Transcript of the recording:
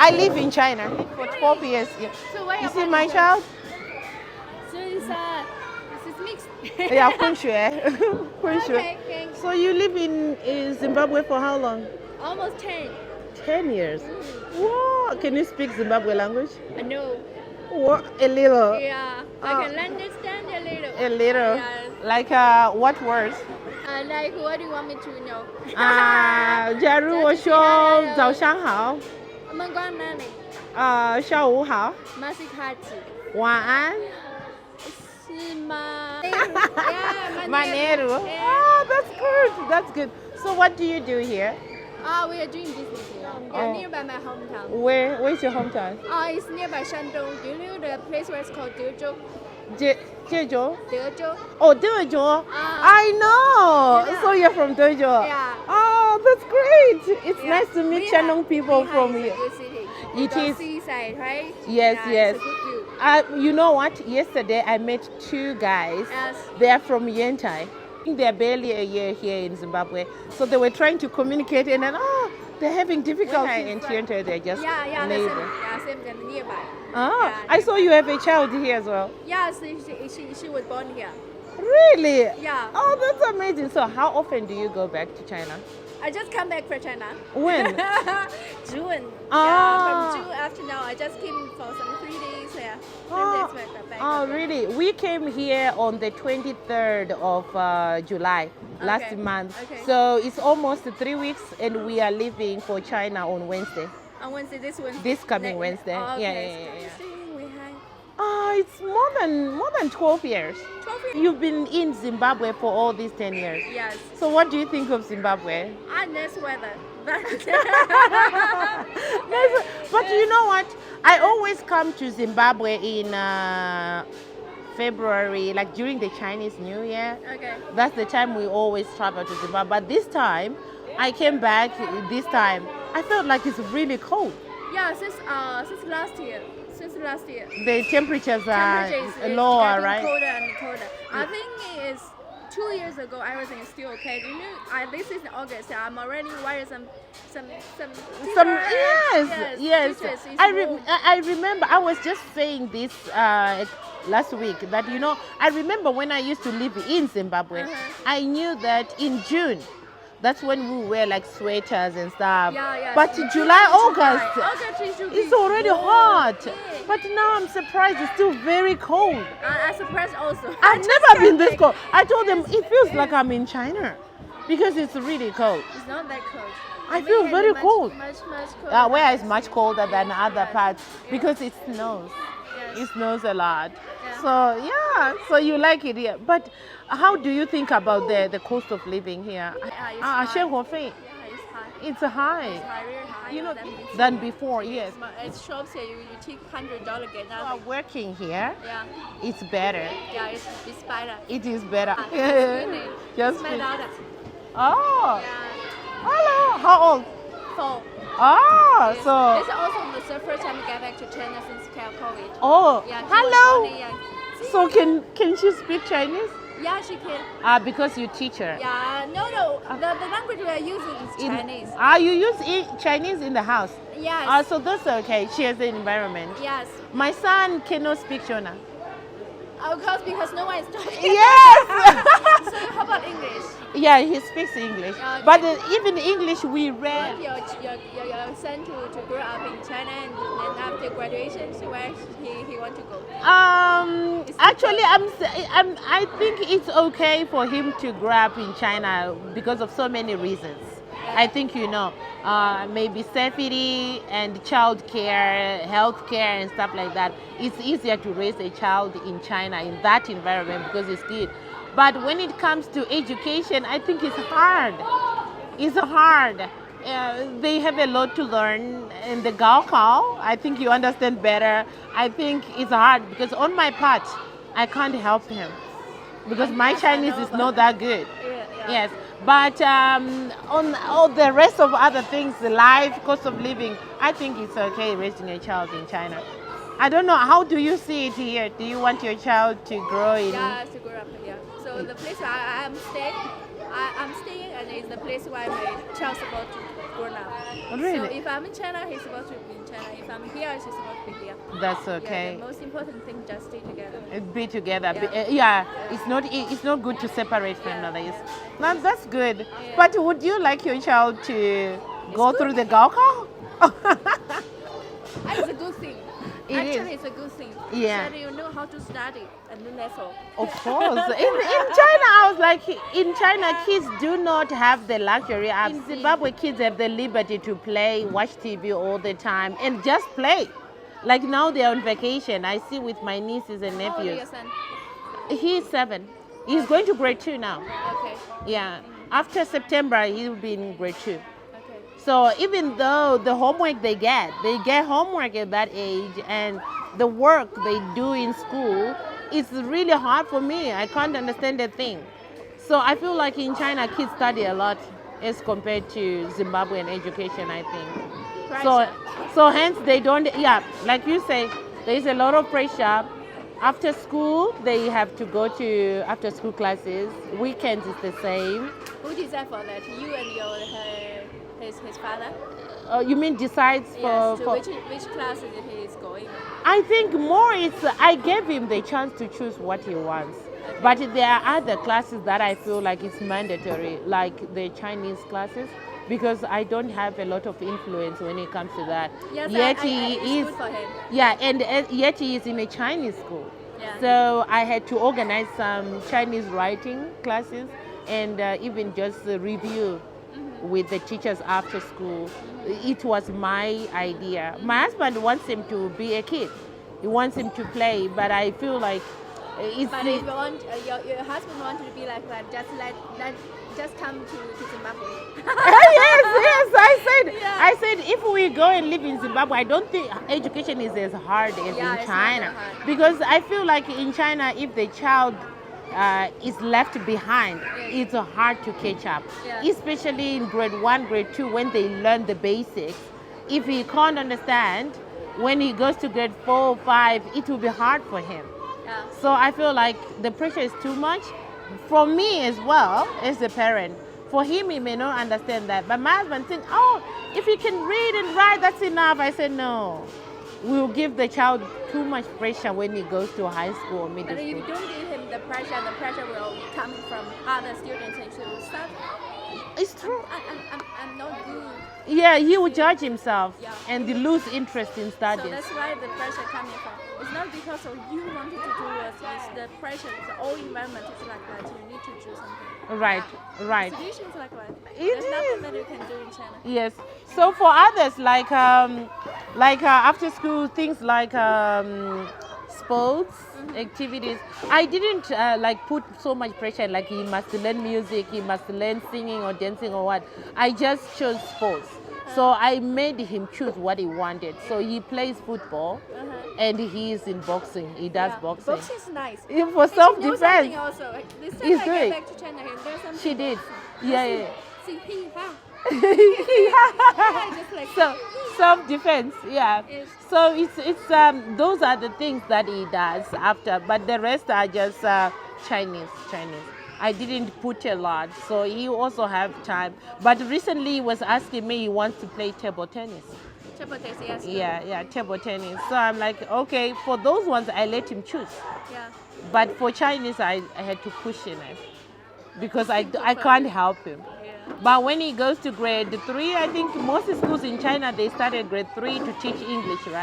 I live in China for 12 years. Yeah. So where You are see my child? So this is mixed. Yeah, 混血. 混血. Okay, thanks. So you live in Zimbabwe for how long? Almost 10. 10 years. Wow. Can you speak Zimbabwe language? No. What? A little. Yeah, I can understand a little. A little. Yes. Like what words? Like, what do you want me to know? 假如我说早上好，门关哪里？下午好，马西卡子晚安。是吗？Yeah, Maneiro. Yeah. Oh, that's good. That's good. So what do you do here? We are doing business here. Yeah, nearby my hometown. Where's your hometown? It's nearby Shandong. Do you know the place where it's called Dezhou? 浙州. Dezhou. Oh, Dezhou. I know. Yeah. So you're from Dezhou. Yeah. Oh, that's great. It's Yeah. nice to meet Shandong people from here. here. It's a good city. It The is. seaside, right? Yes, Yeah, yes. It's a good view. You know what? Yesterday I met two guys. Yes. They're from Yentai. They're barely a year here in Zimbabwe. So they were trying to communicate and then, they're having difficulty in Yentai. They're just Yeah, neighbors. same nearby. Ah, Yeah, I saw you have a child here as well. Yeah, she was born here. Really? Yeah. Oh, that's amazing. So how often do you go back to China? I just come back for China. When? June. Ah. Yeah, from June after now, I just came for some 3 days here. 3 days back. Oh, okay. really? We came here on the 23rd of July last Okay. month. Okay. So it's almost 3 weeks and we are leaving for China on Wednesday. On Wednesday, this Wednesday. This coming Wednesday. Oh, Yeah, okay. yeah, yeah. We had It's more than 12 years. 12 years. You've been in Zimbabwe for all these 10 years. Yes. So what do you think of Zimbabwe? Nice weather. But you know what? I always come to Zimbabwe in February, like during the Chinese New Year. Okay. That's the time we always travel to Zimbabwe. But this time, I came back this time. I felt like it's really cold. Yeah, since last year. Since last year. The temperatures are Temperature is lower, getting right? colder and colder. I think it is 2 years ago. Everything is still okay. Do you know? This is August. I'm already wearing some Yes. t-shirts. It's warm. I remember. I was just saying this last week that I remember when I used to live in Zimbabwe. I knew that in June. That's when we wear like sweaters and stuff. Yeah. But In July, July, August, it should it's be already warm. hot. Yeah. But now I'm surprised it's still very cold. I'm surprised also. I've never been this cold. I told them it feels like I'm in China because it's really cold. It's not that cold. I feel very cold. Much colder. Where is much colder than other parts because it snows. Yes. It snows a lot. Yeah. So you like it here. But how do you think about the cost of living here? Yeah, it's high. 生活费. Yeah, it's high. It's high. It's high, really high. Than before, yes. It shops here, you take $100 get While nothing. working here, Yeah, it's better. yeah, it's better. It is better. Just Just my daughter. Oh, Yeah. hello. How old? 4. Oh, Yes. so. This is also the first time we get back to China since COVID. Oh, Yeah, she was hello. born here. So can she speak Chinese? Yeah, she can. Because you teach her. Yeah, no. The language we are using is Chinese. You use Chinese in the house. Yes. So that's okay. She has the environment. Yes. My son cannot speak Shona. Of course, because no one is talking. Yes. So how about English? Yeah, he speaks English. Okay. But even English we read. Want your son to grow up in China and then after graduation, so where he want to go? Actually, I think it's okay for him to grow up in China because of so many reasons. I think maybe safety and child care, health care and stuff like that. It's easier to raise a child in China in that environment because it's good. But when it comes to education, I think it's hard. It's hard. They have a lot to learn in the Gaokao. I think you understand better. I think it's hard because on my part, I can't help him because my Chinese is not that good. Yeah. Yes, but on all the rest of other things, the life, cost of living, I think it's okay raising a child in China. I don't know, how do you see it here? Do you want your child to grow in? Yeah, to grow up here. So the place where I'm staying and it's the place where my child supposed to grown up. Really? So if I'm in China, he's supposed to be in China. If I'm here, he's supposed to be here. That's Yeah, okay. the most important thing just stay together. Be together. Yeah. Yeah, it's not good to separate from Yeah, others. yeah. Now, that's good. Yeah. But would you like your child to go good. through the Gaokao? It's a good thing. It Actually, is. it's a good thing. Yeah. So you know how to study, and then that's all. Of course. In China, I was like, in China, kids do not have the luxury. Indeed. Zimbabwe kids have the liberty to play, watch TV all the time, and just play. Like now they're on vacation. I see with my nieces and How old is nephews. your son? He's 7. He's going to grade 2 now. Okay. Yeah. After September, he'll be in grade 2. Okay. So even though the homework they get homework at that age, and the work they do in school, it's really hard for me. I can't understand the thing. So I feel like in China, kids study a lot as compared to Zimbabwean education, I think. So hence they don't, yeah, like you say, there's a lot of pressure. After school, they have to go to after school classes. Weekends is the same. Who decide for that? You and his father? You mean decides Yes. for Which classes he is going? I think more it's I gave him the chance to choose what he wants. But there are other classes that I feel like it's mandatory, like the Chinese classes, because I don't have a lot of influence when it comes to that. Yes, Yet it's he is, good for him. yeah, and yet he is in a Chinese school. Yeah. So I had to organize some Chinese writing classes and even just review with the teachers after school. It was my idea. My husband wants him to be a kid. He wants him to play, but I feel like it's But if you want, your husband wants to be like that, just come to Zimbabwe. yes, Yeah. I said if we go and live in Zimbabwe, I don't think education is as hard as Yeah, in it's not China, that hard. because I feel like in China, if the child is left behind, it's hard to catch up, Yeah. especially in grade 1, grade 2, when they learn the basics. If he can't understand, when he goes to grade 4, 5, it will be hard for him. Yeah. So I feel like the pressure is too much for me as well as a parent. For him, he may not understand that. But my husband thinks, oh, if he can read and write, that's enough. I said, no. We'll give the child too much pressure when he goes to high school or middle But if you school. don't give him the pressure will come from other students and he will start. It's true. I'm not good. Yeah, he will judge himself Yeah. and lose interest in So studies. that's why the pressure coming from. It's not because of you wanted to do it. It's the pressure. The whole environment is like that. You need to do something. Right, right. Situation is like that. It There's is. nothing that you can do in China. Yes. So for others, like after school things like sports activities, I didn't like put so much pressure. Like he must learn music, he must learn singing or dancing or what. I just chose sports. So I made him choose what he wanted. So he plays football, and he is in boxing. He does boxing. Boxing is nice. Yeah, for And she knows something self-defense. also. This time He's I doing. get back to China, he learned something. She did. boxing. Yeah, yeah. See, he, ha. Yeah, just like So self-defense, yeah. Yes. So it's those are the things that he does after, but the rest are just Chinese. I didn't put a lot, so he also have time. But recently he was asking me he wants to play table tennis. Table tennis, yes. Yeah, table tennis. So I'm like, okay, for those ones I let him choose. Yeah. But for Chinese I had to push him because I can't help him. Yeah. But when he goes to grade 3, I think most schools in China, they started grade 3 to teach English, right?